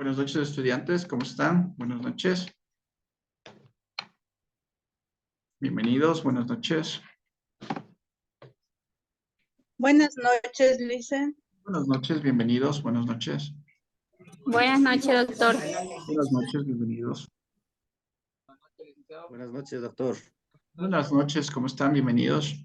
Buenas noches, estudiantes. ¿Cómo están? Buenas noches. Bienvenidos. Buenas noches. Buenas noches, Lisa. Buenas noches. Bienvenidos. Buenas noches. Buenas noches, doctor. Buenas noches. Bienvenidos. Buenas noches, doctor. Buenas noches. ¿Cómo están? Bienvenidos.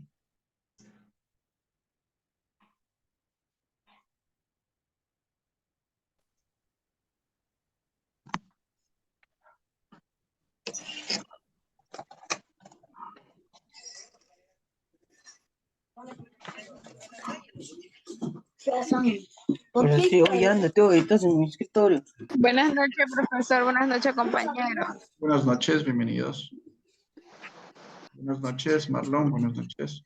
Pero sí, oye, ándate, hoy estás en mi escritorio. Buenas noches, profesor. Buenas noches, compañeros. Buenas noches. Bienvenidos. Buenas noches, Marlon. Buenas noches.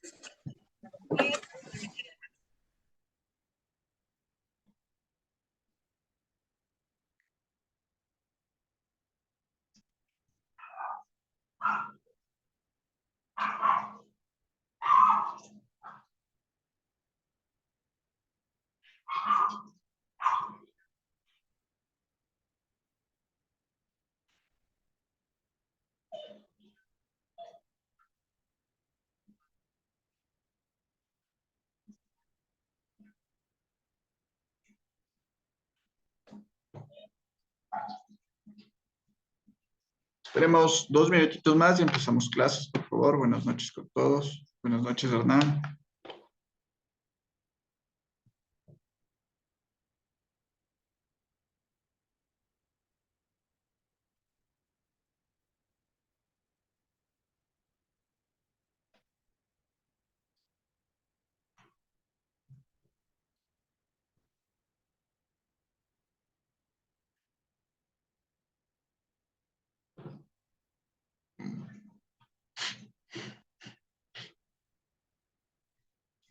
Esperemos 2 minutitos más y empezamos clases, por favor. Buenas noches con todos. Buenas noches, Hernán.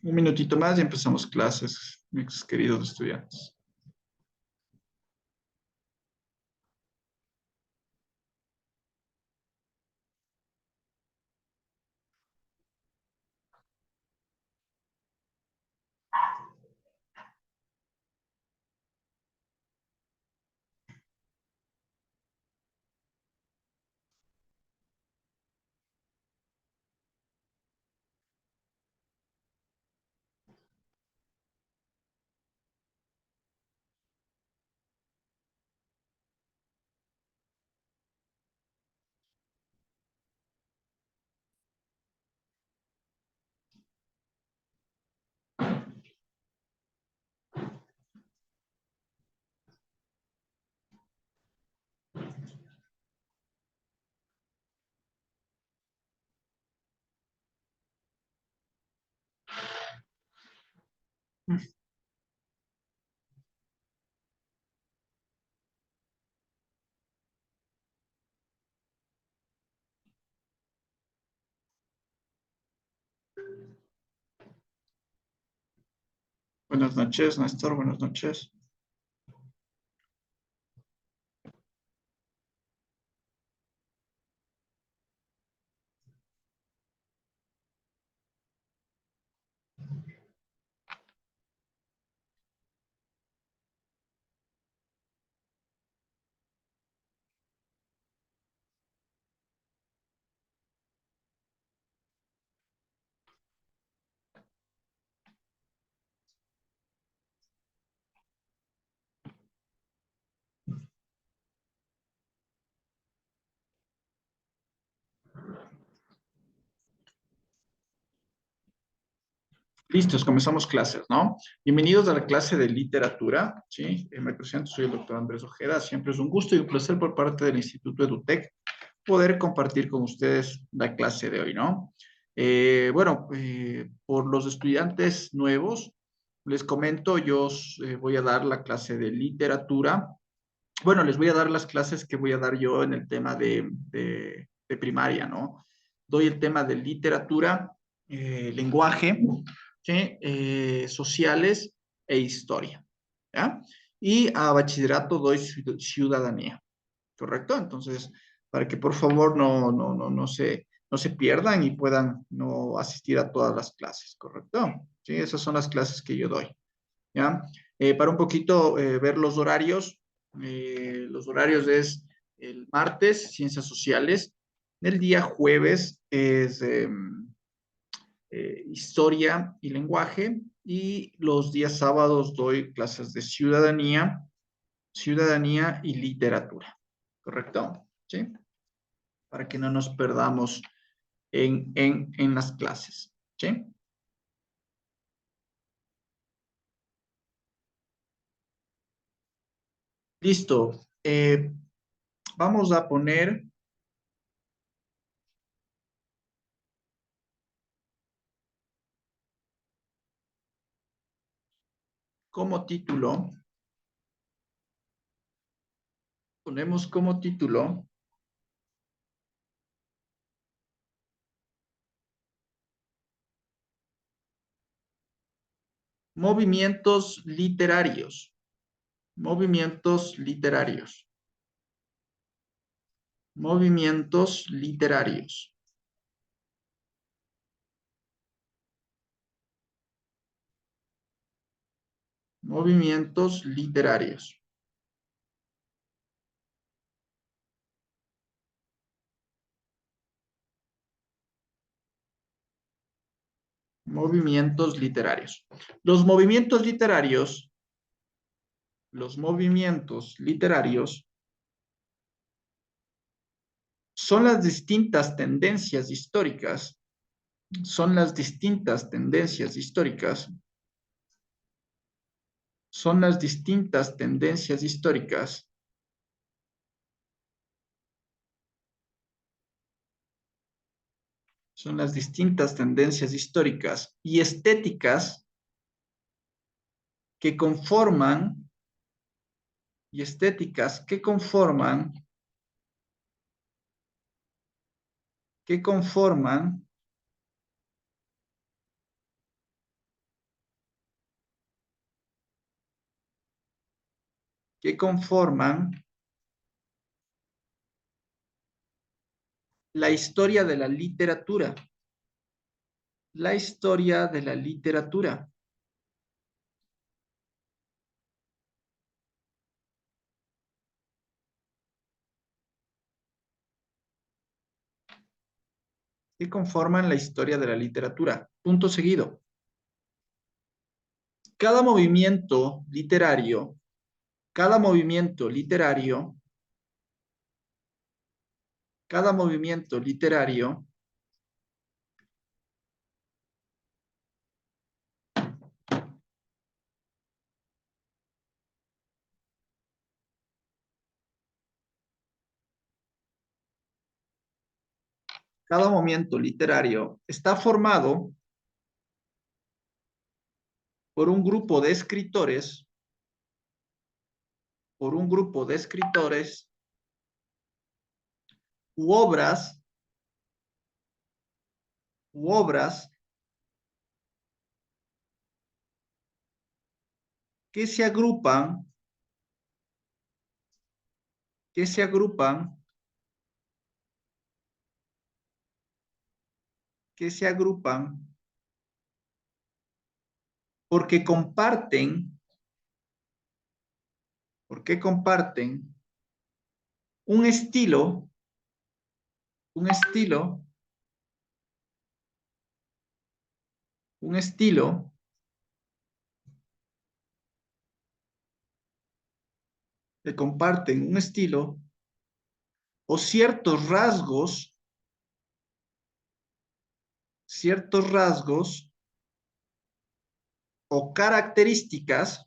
Un minutito más y empezamos clases, mis queridos estudiantes. Buenas noches, Néstor. Buenas noches. Listos, comenzamos clases, ¿no? Bienvenidos a la clase de literatura, ¿sí? Me presento, soy el doctor Andrés Ojeda. Siempre es un gusto y un placer por parte del Instituto EduTech poder compartir con ustedes la clase de hoy, ¿no? Por los estudiantes nuevos, les comento, voy a dar la clase de literatura. Bueno, les voy a dar las clases que voy a dar yo en el tema de primaria, ¿no? Doy el tema de literatura, lenguaje, ¿sí? Sociales e historia, ¿ya? Y a bachillerato doy ciudadanía, ¿correcto? Entonces, para que por favor no se pierdan y puedan no asistir a todas las clases, ¿correcto? Sí, esas son las clases que yo doy, ¿ya? Para un poquito ver los horarios, Los horarios es el martes, ciencias sociales. El día jueves es historia y lenguaje. Y los días sábados doy clases de ciudadanía y literatura. ¿Correcto? ¿Sí? Para que no nos perdamos en las clases. ¿Sí? Listo. Vamos a poner como título, ponemos como título movimientos literarios, movimientos literarios, movimientos literarios. Movimientos literarios. Movimientos literarios. Los movimientos literarios son las distintas tendencias históricas, son las distintas tendencias históricas, son las distintas tendencias históricas son las distintas tendencias históricas y estéticas que conforman y estéticas que conforman la historia de la literatura. La historia de la literatura. Que conforman la historia de la literatura. Punto seguido. Cada movimiento literario, cada movimiento literario, cada movimiento literario cada movimiento literario está formado por un grupo de escritores, por un grupo de escritores u obras que se agrupan, que se agrupan, que se agrupan porque comparten un estilo, un estilo, un estilo que comparten un estilo o ciertos rasgos o características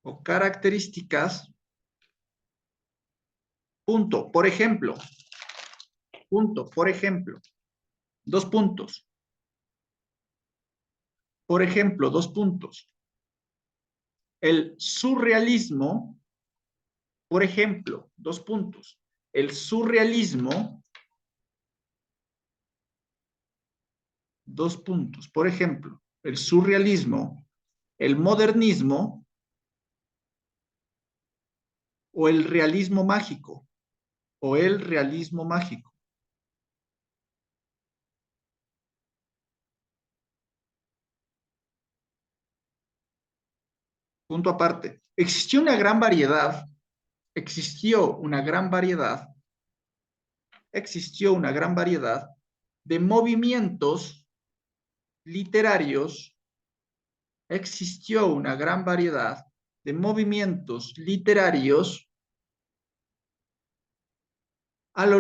o características, punto, por ejemplo, dos puntos, por ejemplo, dos puntos. El surrealismo, por ejemplo, dos puntos. El surrealismo, dos puntos. Por ejemplo, el surrealismo, el modernismo o el realismo mágico, o el realismo mágico. Punto aparte. Existió una gran variedad de movimientos literarios, a lo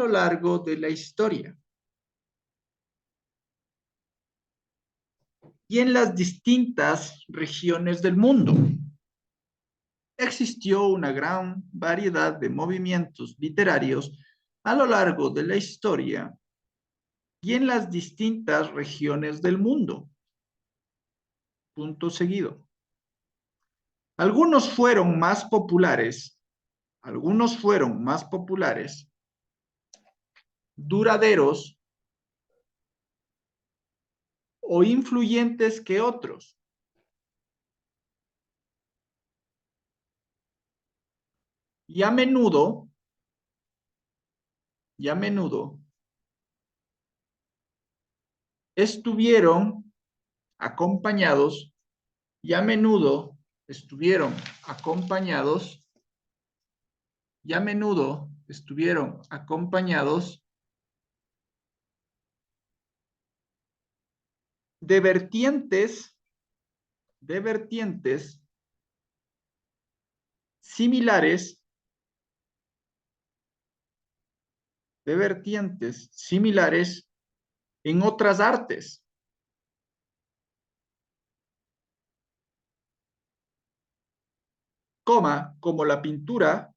largo de la historia, y en las distintas regiones del mundo. Existió una gran variedad de movimientos literarios a lo largo de la historia y en las distintas regiones del mundo. Punto seguido. Algunos fueron más populares, duraderos o influyentes que otros. Y a menudo estuvieron acompañados de vertientes similares en otras artes. Como la pintura,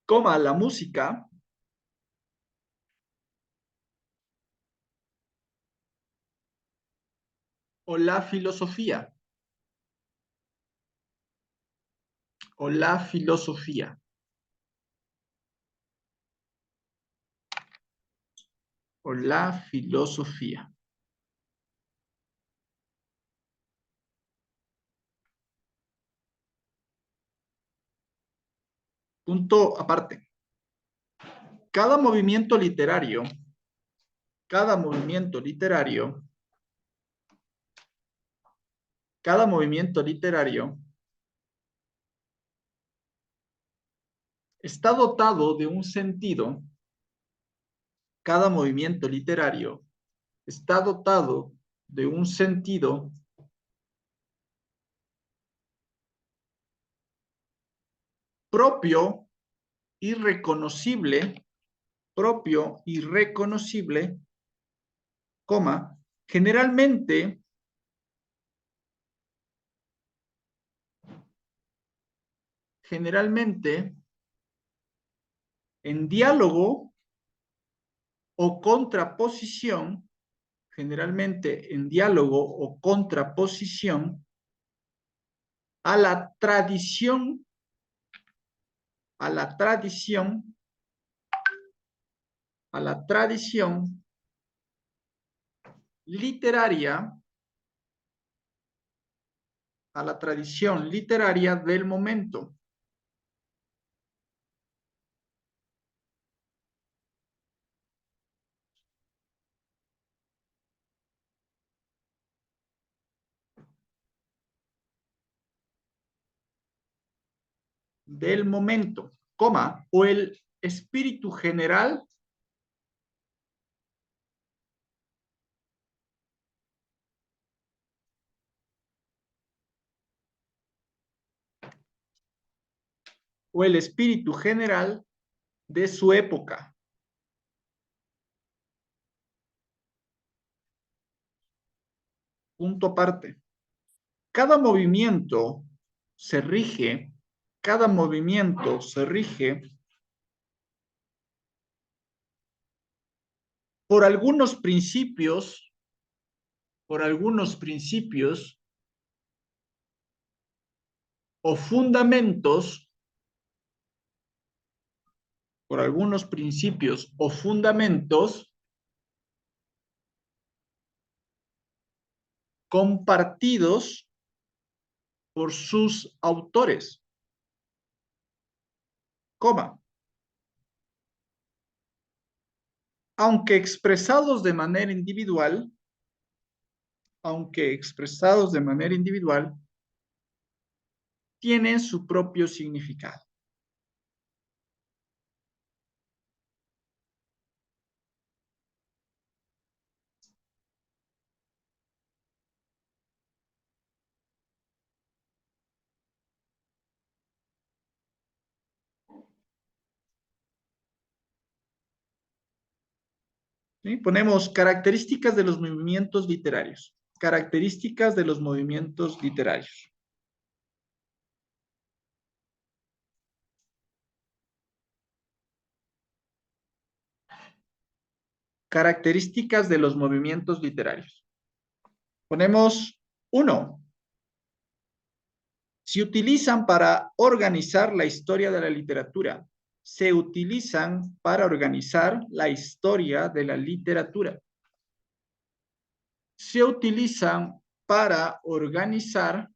la música, o la filosofía. Punto aparte. Cada movimiento literario está dotado de un sentido. Cada movimiento literario está dotado de un sentido propio y reconocible, generalmente en diálogo o contraposición, a la tradición literaria, del momento. O el espíritu general de su época. Punto aparte. Cada movimiento se rige por algunos principios o fundamentos compartidos por sus autores, aunque expresados de manera individual, tienen su propio significado. ¿Sí? Ponemos características de los movimientos literarios. Características de los movimientos literarios. Características de los movimientos literarios. Ponemos 1. Se utilizan para organizar la historia de la literatura. Se utilizan para organizar la historia de la literatura. Se utilizan para organizar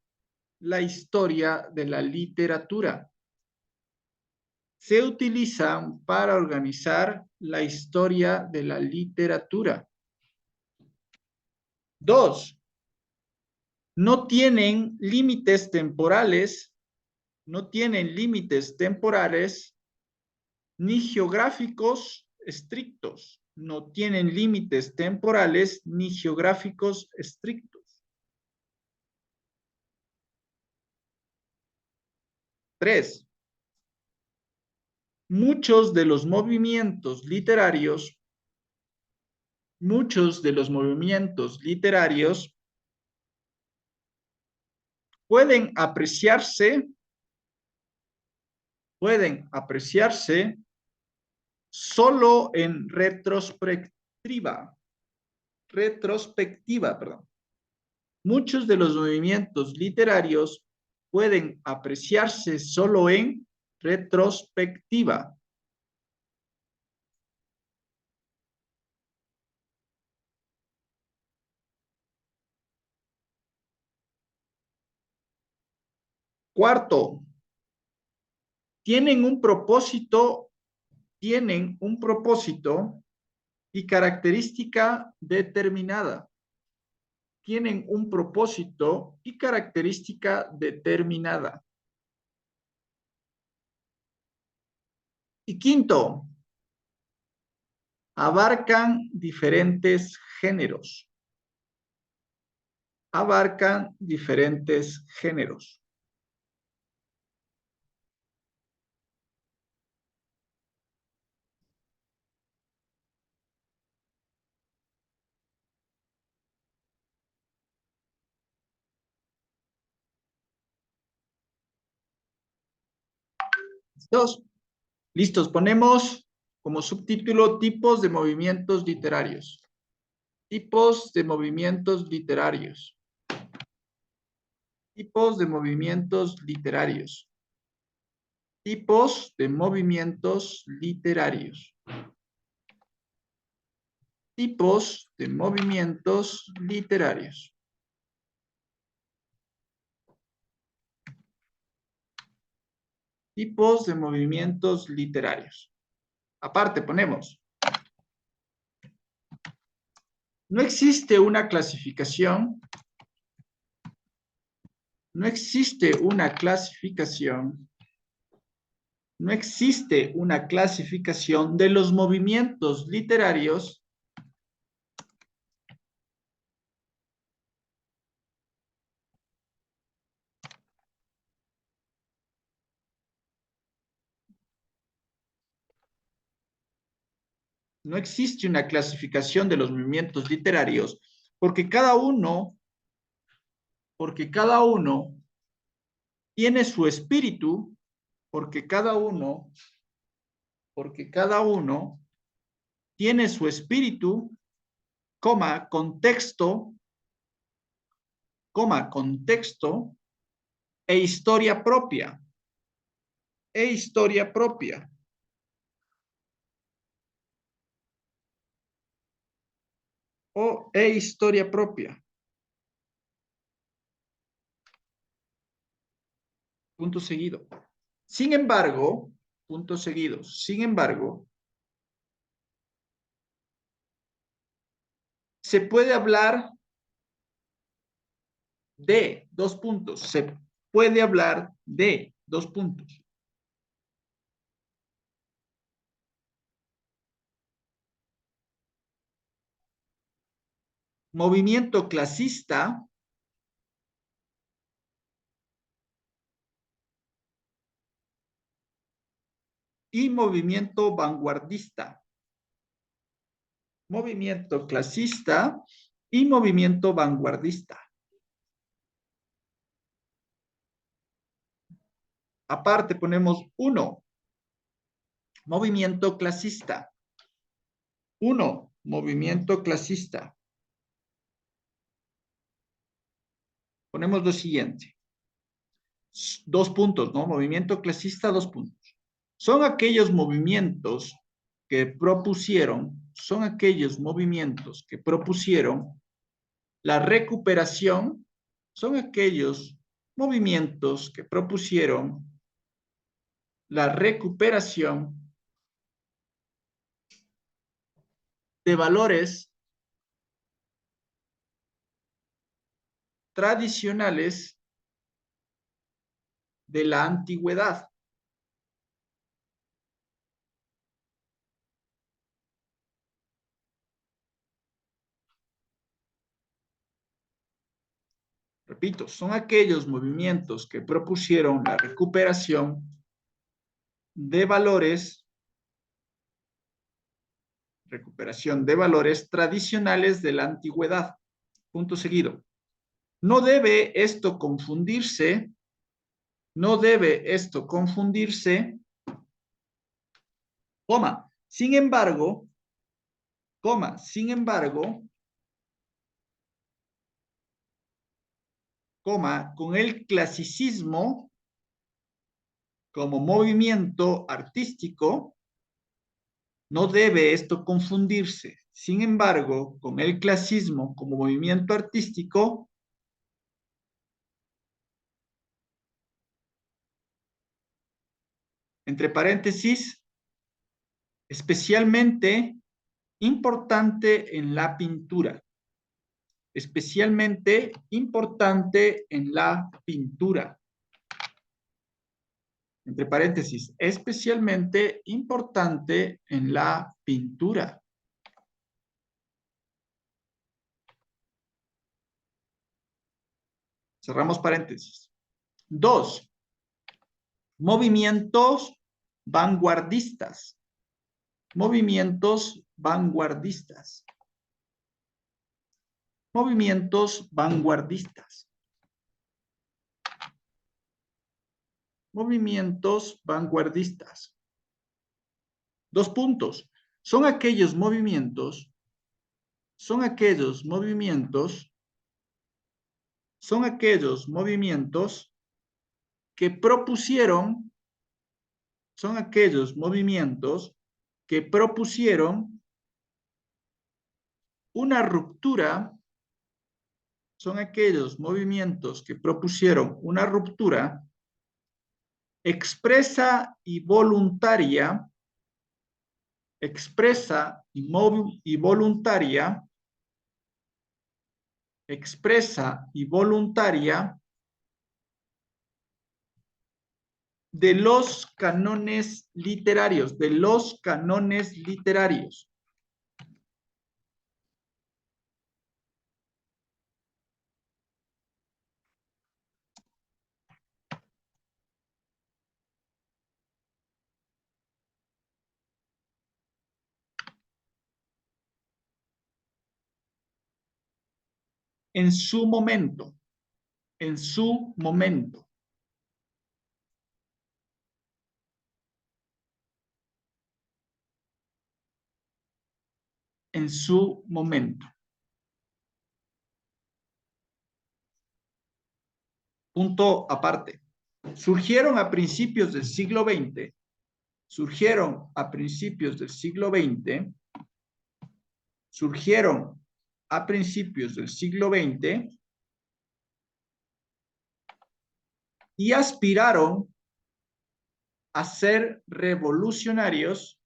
la historia de la literatura. Se utilizan para organizar la historia de la literatura. 2. No tienen límites temporales, ni geográficos estrictos. No tienen límites temporales ni geográficos estrictos. 3. Muchos de los movimientos literarios pueden apreciarse solo en retrospectiva. Muchos de los movimientos literarios pueden apreciarse solo en retrospectiva. Cuarto, tienen un propósito y característica determinada. Tienen un propósito y característica determinada. Y quinto, abarcan diferentes géneros. Abarcan diferentes géneros. ¿Listos? Listos. Ponemos como subtítulo tipos de movimientos literarios. Tipos de movimientos literarios. Tipos de movimientos literarios. Tipos de movimientos literarios. Tipos de movimientos literarios. Tipos de movimientos literarios. Aparte ponemos. No existe una clasificación. No existe una clasificación. No existe una clasificación de los movimientos literarios no existe una clasificación de los movimientos literarios porque cada uno tiene su espíritu, porque cada uno tiene su espíritu, contexto e historia propia. E historia propia. Punto seguido. Sin embargo, se puede hablar de, dos puntos, se puede hablar de, dos puntos. Movimiento clasista y movimiento vanguardista. Movimiento clasista y movimiento vanguardista. Aparte ponemos 1, movimiento clasista. 1, movimiento clasista. Ponemos lo siguiente. 2 puntos, ¿no? Movimiento clasista, 2 puntos. Son aquellos movimientos que propusieron la recuperación, son aquellos movimientos que propusieron la recuperación de valores tradicionales de la antigüedad. Repito, son aquellos movimientos que propusieron la recuperación de valores tradicionales de la antigüedad. Punto seguido. No debe esto confundirse, coma, sin embargo, con el clasicismo como movimiento artístico. No debe esto confundirse, sin embargo, con el clasismo como movimiento artístico, entre paréntesis, especialmente importante en la pintura. Especialmente importante en la pintura. Entre paréntesis, especialmente importante en la pintura. Cerramos paréntesis. 2. Movimientos vanguardistas. Movimientos vanguardistas. Movimientos vanguardistas. Movimientos vanguardistas. 2 puntos. Son aquellos movimientos que propusieron una ruptura, expresa y voluntaria de los cánones literarios, en su momento. En su momento. Punto aparte. Surgieron a principios del siglo XX. Y aspiraron a ser revolucionarios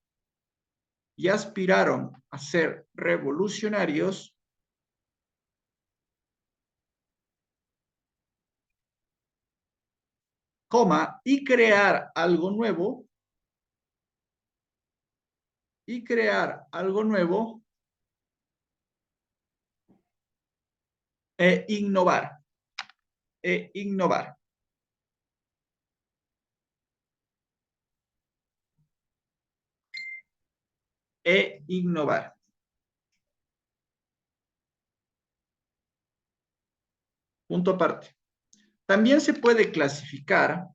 coma, y crear algo nuevo, e innovar, e innovar. Punto aparte. También se puede clasificar,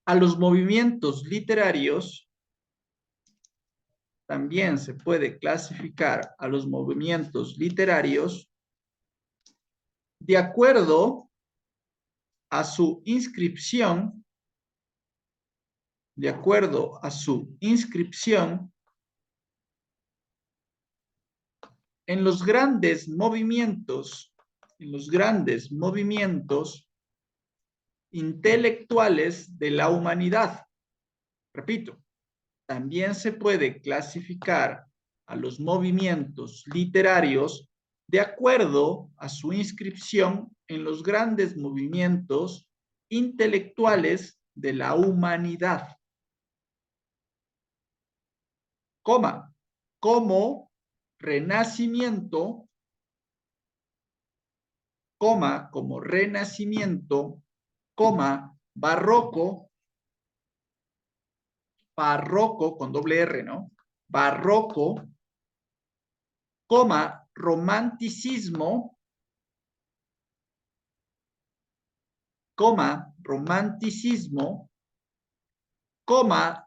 a los movimientos literarios, de acuerdo a su inscripción, en los grandes movimientos intelectuales de la humanidad. Repito, también se puede clasificar a los movimientos literarios de acuerdo a su inscripción en los grandes movimientos intelectuales de la humanidad. Coma, como Renacimiento, Barroco, con doble R, ¿no? Barroco, Romanticismo,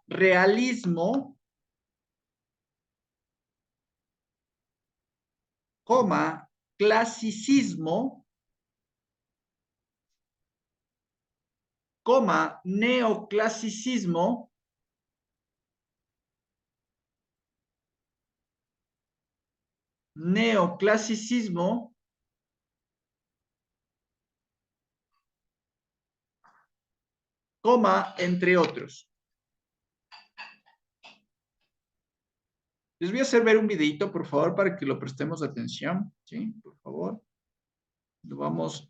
Realismo, Clasicismo, Neoclasicismo, entre otros. Les voy a hacer ver un videito, por favor, para que lo prestemos atención. ¿Sí? Por favor. Lo vamos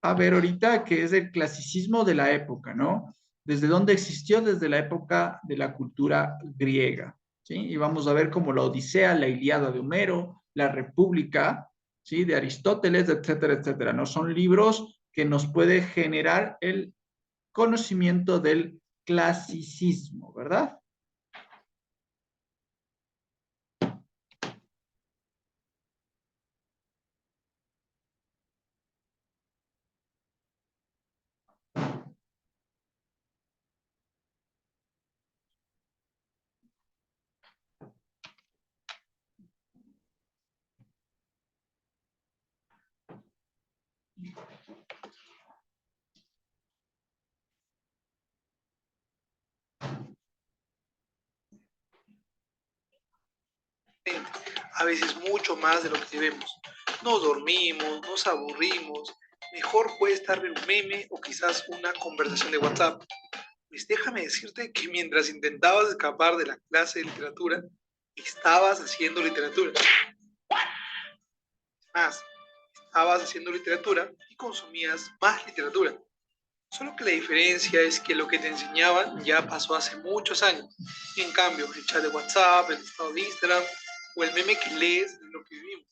a ver ahorita, que es el clasicismo de la época, ¿no? ¿Desde dónde existió? Desde la época de la cultura griega. ¿Sí? Y vamos a ver como la Odisea, la Ilíada de Homero, la República, ¿sí? De Aristóteles, etcétera, etcétera. ¿No? Son libros que nos puede generar el conocimiento del clasicismo, ¿verdad? A veces mucho más de lo que debemos. Nos dormimos, nos aburrimos, mejor puede estar ver un meme o quizás una conversación de WhatsApp. Pues déjame decirte que mientras intentabas escapar de la clase de literatura, estabas haciendo literatura. Más, estabas haciendo literatura y consumías más literatura. Solo que la diferencia es que lo que te enseñaban ya pasó hace muchos años. En cambio, el chat de WhatsApp, el estado de Instagram o el meme que lees es lo que vivimos.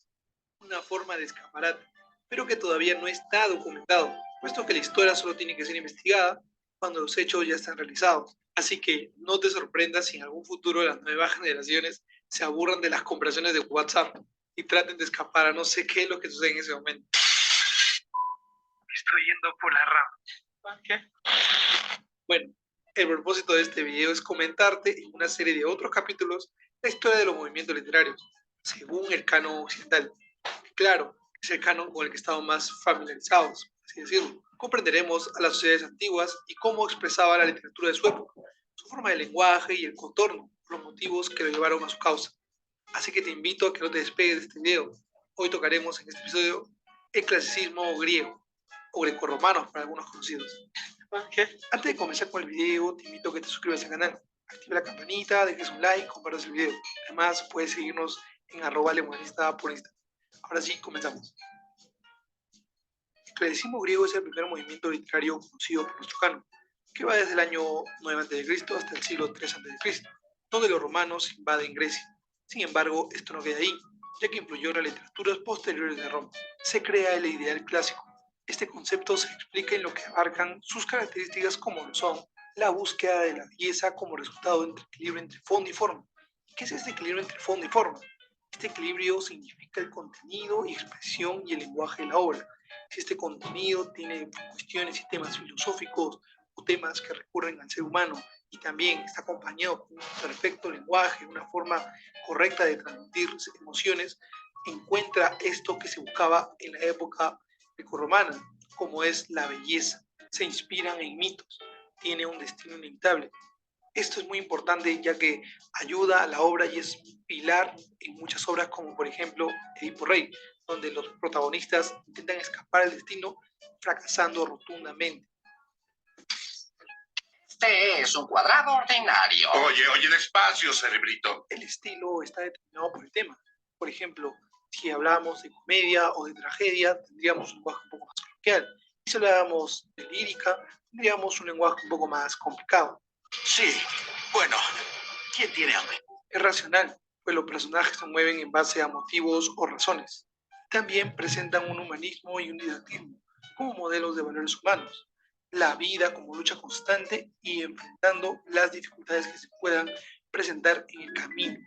Una forma de escaparate, pero que todavía no está documentado, puesto que la historia solo tiene que ser investigada cuando los hechos ya están realizados. Así que no te sorprendas si en algún futuro las nuevas generaciones se aburran de las conversaciones de WhatsApp y traten de escapar a no sé qué es lo que sucede en ese momento. Estoy yendo por la rama. ¿Qué? Bueno, el propósito de este video es comentarte en una serie de otros capítulos la historia de los movimientos literarios, según el canon occidental. Claro, es el canon con el que estamos más familiarizados, así decirlo. Comprenderemos a las sociedades antiguas y cómo expresaba la literatura de su época, su forma de lenguaje y el contorno, los motivos que lo llevaron a su causa. Así que te invito a que no te despegues de este video. Hoy tocaremos en este episodio el clasicismo griego, o grecorromano para algunos conocidos. ¿Qué? Antes de comenzar con el video, te invito a que te suscribas al canal, activa la campanita, dejes un like, compartas el video. Además, puedes seguirnos en @lemonista por Instagram. Ahora sí, comenzamos. El clasicismo griego es el primer movimiento literario conocido por nuestro canon, que va desde el año 9 a.C. hasta el siglo 3 a.C., donde los romanos invaden Grecia. Sin embargo, esto no queda ahí, ya que influyó en las literaturas posteriores de Roma. Se crea el ideal clásico. Este concepto se explica en lo que abarcan sus características como lo son la búsqueda de la belleza como resultado del equilibrio entre fondo y forma. ¿Qué es este equilibrio entre fondo y forma? Este equilibrio significa el contenido y expresión y el lenguaje de la obra. Si este contenido tiene cuestiones y temas filosóficos o temas que recurren al ser humano y también está acompañado con un perfecto lenguaje, una forma correcta de transmitir emociones, encuentra esto que se buscaba en la época grecorromana, como es la belleza. Se inspiran en mitos, tiene un destino inevitable. Esto es muy importante ya que ayuda a la obra y es pilar en muchas obras como por ejemplo Edipo Rey, donde los protagonistas intentan escapar del destino fracasando rotundamente. Este es un cuadrado ordinario. Oye, despacio, cerebrito. El estilo está determinado por el tema. Por ejemplo, si hablamos de comedia o de tragedia, tendríamos un lenguaje un poco más coloquial. Y si hablamos de lírica, tendríamos un lenguaje un poco más complicado. Sí, bueno, ¿quién tiene hambre? Es racional, pues los personajes se mueven en base a motivos o razones. También presentan un humanismo y un didactismo como modelos de valores humanos. La vida como lucha constante y enfrentando las dificultades que se puedan presentar en el camino.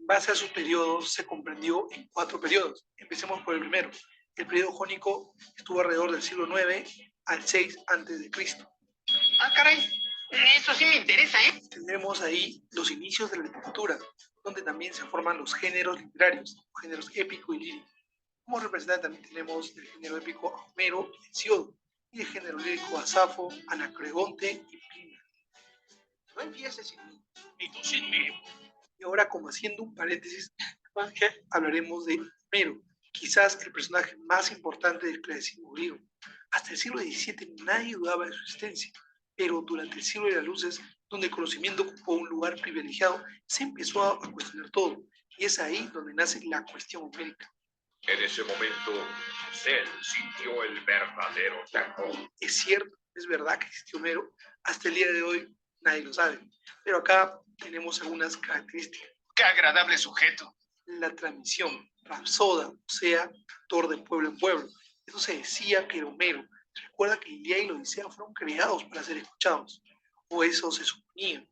En base a sus periodos se comprendió en 4 periodos. Empecemos por el primero. El periodo jónico estuvo alrededor del siglo 9 al 6 a.C. Ah, caray. Eso sí me interesa, ¿eh? Tendremos ahí los inicios de la literatura, donde también se forman los géneros literarios, los géneros épico y lírico. Como representante también tenemos del género épico a Homero y Hesíodo, y del género lírico a Safo, Anacreonte y Plinio. No empieces sin mí. Y tú sin mí. Y ahora, como haciendo un paréntesis, hablaremos de Homero, quizás el personaje más importante del clasicismo griego. Hasta el siglo XVII nadie dudaba de su existencia, pero durante el siglo de las luces, donde el conocimiento ocupó un lugar privilegiado, se empezó a cuestionar todo, y es ahí donde nace la cuestión homérica. En ese momento, él sintió el verdadero terror. Es cierto, es verdad que existió Homero, hasta el día de hoy nadie lo sabe, pero acá tenemos algunas características. Qué agradable sujeto. La transmisión, rapsoda, o sea, actor de pueblo en pueblo. Eso se decía que era Homero. Recuerda que Ilíada y la Odisea fueron creados para ser escuchados, o eso se suponía,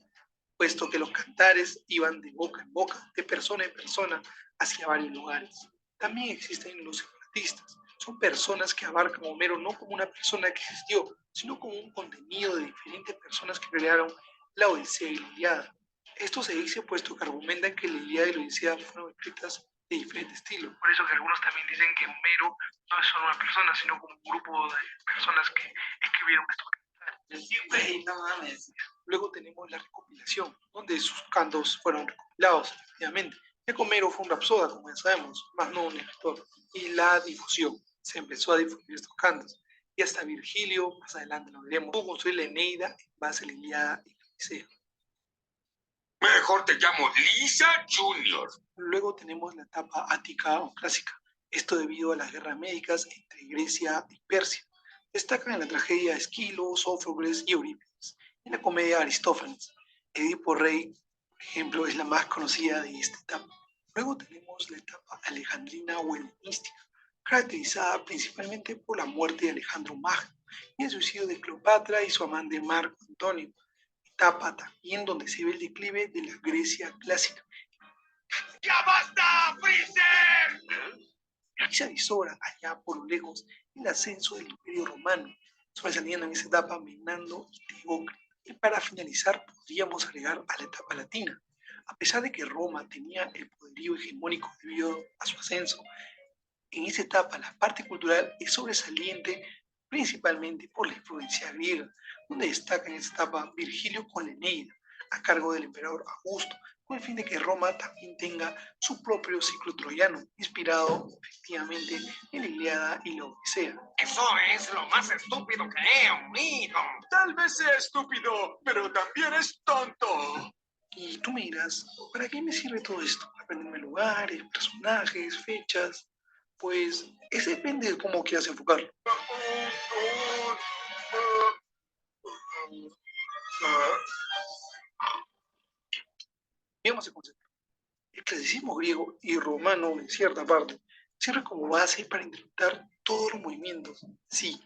puesto que los cantares iban de boca en boca, de persona en persona, hacia varios lugares. También existen los separatistas. Son personas que abarcan a Homero no como una persona que existió, sino como un contenido de diferentes personas que crearon la Odisea y la Ilíada. Esto se dice puesto que argumentan que la Ilíada y la Odisea fueron escritas de diferente estilo. Por eso que algunos también dicen que Homero no es solo una persona, sino como un grupo de personas que escribieron estos cantares. Güey, no mames. Luego tenemos la recopilación, donde sus cantos fueron recopilados, efectivamente. Ya que Homero fue un rapsoda, como ya sabemos, más no un escritor. Y la difusión, se empezó a difundir estos cantos. Y hasta Virgilio, más adelante lo veremos, pudo construir la Eneida en base a la Ilíada y la Odisea. Mejor te llamo Lisa Junior. Luego tenemos la etapa ática o clásica, esto debido a las guerras médicas entre Grecia y Persia. Destacan en la tragedia Esquilo, Sófocles y Eurípides, en la comedia Aristófanes. Edipo Rey, por ejemplo, es la más conocida de esta etapa. Luego tenemos la etapa alejandrina o helenística, caracterizada principalmente por la muerte de Alejandro Magno y el suicidio de Cleopatra y su amante Marco Antonio. Etapa también donde se ve el declive de la Grecia clásica. ¡Ya basta, Freezer! Y se avisora allá por lo lejos el ascenso del Imperio Romano, sobresaliendo en esa etapa Menandro y Teócrito. Y para finalizar, podríamos agregar a la etapa latina. A pesar de que Roma tenía el poderío hegemónico debido a su ascenso, en esa etapa la parte cultural es sobresaliente principalmente por la influencia griega, donde destaca en esta etapa Virgilio con la Eneida, a cargo del emperador Augusto, con el fin de que Roma también tenga su propio ciclo troyano, inspirado efectivamente en la Ilíada y la Odisea. Eso es lo más estúpido que he oído. Tal vez sea estúpido, pero también es tonto. Y tú me dirás, ¿para qué me sirve todo esto? ¿Aprenderme lugares, personajes, fechas? Pues eso depende de cómo quieras enfocarlo. Veamos el concepto. El clasicismo griego y romano, en cierta parte, sirve como base para interpretar todos los movimientos. Sí,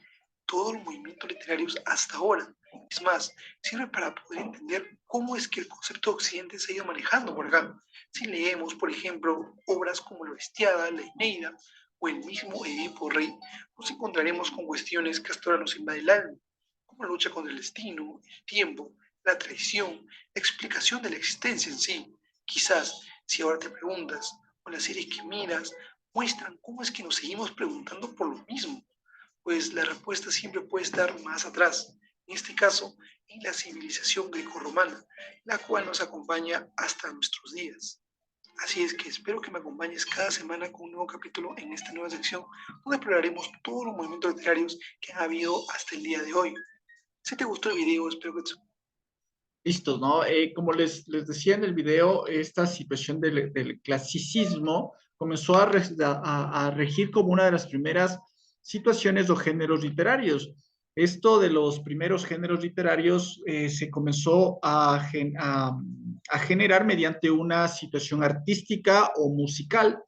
todos los movimientos literarios hasta ahora. Es más, sirve para poder entender cómo es que el concepto de Occidente se ha ido manejando por acá. Si leemos, por ejemplo, obras como La Odiada, La Eneida o el mismo Edipo Rey, nos encontraremos con cuestiones que hasta ahora nos invaden el alma, como la lucha contra el destino, el tiempo, la traición, la explicación de la existencia en sí. Quizás, si ahora te preguntas, o las series que miras, muestran cómo es que nos seguimos preguntando por lo mismo, pues la respuesta siempre puede estar más atrás, en este caso, en la civilización grecorromana, la cual nos acompaña hasta nuestros días. Así es que espero que me acompañes cada semana con un nuevo capítulo en esta nueva sección, donde exploraremos todos los movimientos literarios que han habido hasta el día de hoy. Si te gustó el video, espero que te... Listo, ¿no? Como les decía en el video, esta situación del clasicismo comenzó a regir como una de las primeras situaciones o géneros literarios. Esto de los primeros géneros literarios se comenzó a generar mediante una situación artística o musical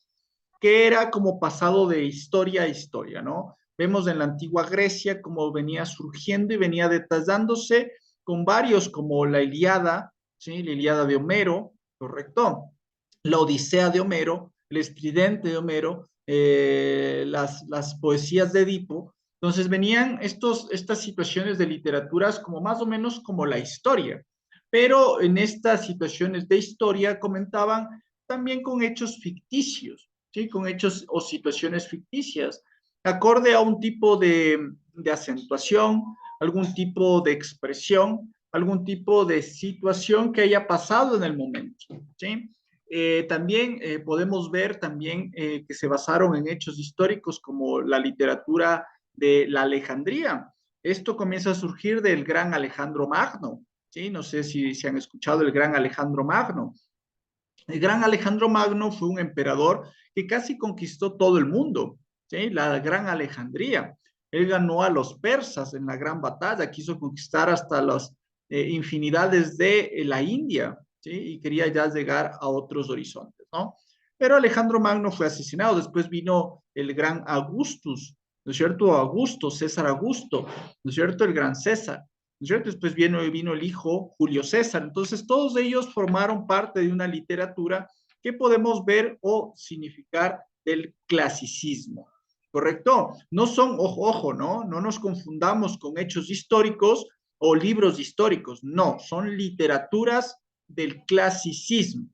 que era como pasado de historia a historia, ¿no? Vemos en la antigua Grecia cómo venía surgiendo y venía detallándose con varios como la Ilíada, ¿sí? La Ilíada de Homero, correcto, la Odisea de Homero, el Estridente de Homero, las poesías de Edipo. Entonces venían estas situaciones de literaturas como más o menos como la historia, pero en estas situaciones de historia comentaban también con hechos ficticios, ¿sí? Con hechos o situaciones ficticias, acorde a un tipo de acentuación, algún tipo de expresión, algún tipo de situación que haya pasado en el momento, ¿sí? También podemos ver también que se basaron en hechos históricos como la literatura de la Alejandría. Esto comienza a surgir del gran Alejandro Magno, ¿sí? No sé si han escuchado el gran Alejandro Magno. El gran Alejandro Magno fue un emperador que casi conquistó todo el mundo, ¿sí? La gran Alejandría. Él ganó a los persas en la gran batalla, quiso conquistar hasta las infinidades de la India, ¿sí? Y quería ya llegar a otros horizontes, ¿no? Pero Alejandro Magno fue asesinado, después vino el gran Augustus, ¿no es cierto? Augusto, César Augusto, ¿no es cierto? El gran César. ¿No es cierto? Después vino el hijo Julio César. Entonces, todos ellos formaron parte de una literatura que podemos ver o significar del clasicismo, ¿correcto? No son, ojo, ¿no? No nos confundamos con hechos históricos o libros históricos, no, son literaturas del clasicismo,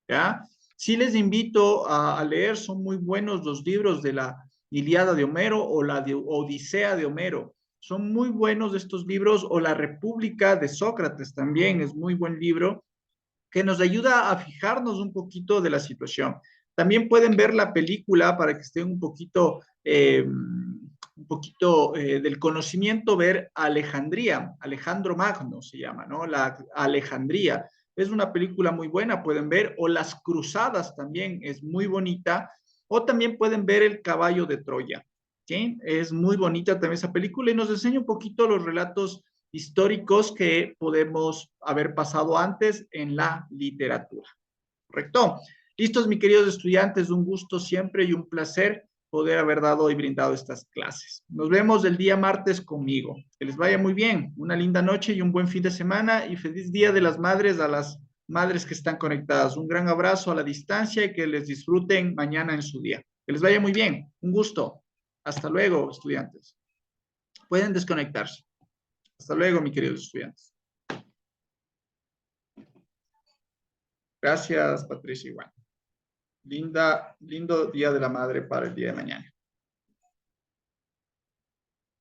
¿ya? Sí les invito a leer, son muy buenos los libros de la Ilíada de Homero o la de Odisea de Homero. Son muy buenos estos libros, o La República de Sócrates también es muy buen libro, que nos ayuda a fijarnos un poquito de la situación. También pueden ver la película para que estén un poquito del conocimiento, ver Alejandría, Alejandro Magno se llama, ¿no? La Alejandría. Es una película muy buena, pueden ver, o Las Cruzadas también es muy bonita, o también pueden ver El Caballo de Troya, ¿sí? Es muy bonita también esa película y nos enseña un poquito los relatos históricos que podemos haber pasado antes en la literatura. ¿Correcto? Listos, mis queridos estudiantes, un gusto siempre y un placer poder haber dado y brindado estas clases. Nos vemos el día martes conmigo. Que les vaya muy bien, una linda noche y un buen fin de semana y feliz Día de las Madres a las madres que están conectadas. Un gran abrazo a la distancia y que les disfruten mañana en su día. Que les vaya muy bien, un gusto. Hasta luego, estudiantes. Pueden desconectarse. Hasta luego, mis queridos estudiantes. Gracias, Patricia. Igual. Lindo Día de la Madre para el día de mañana.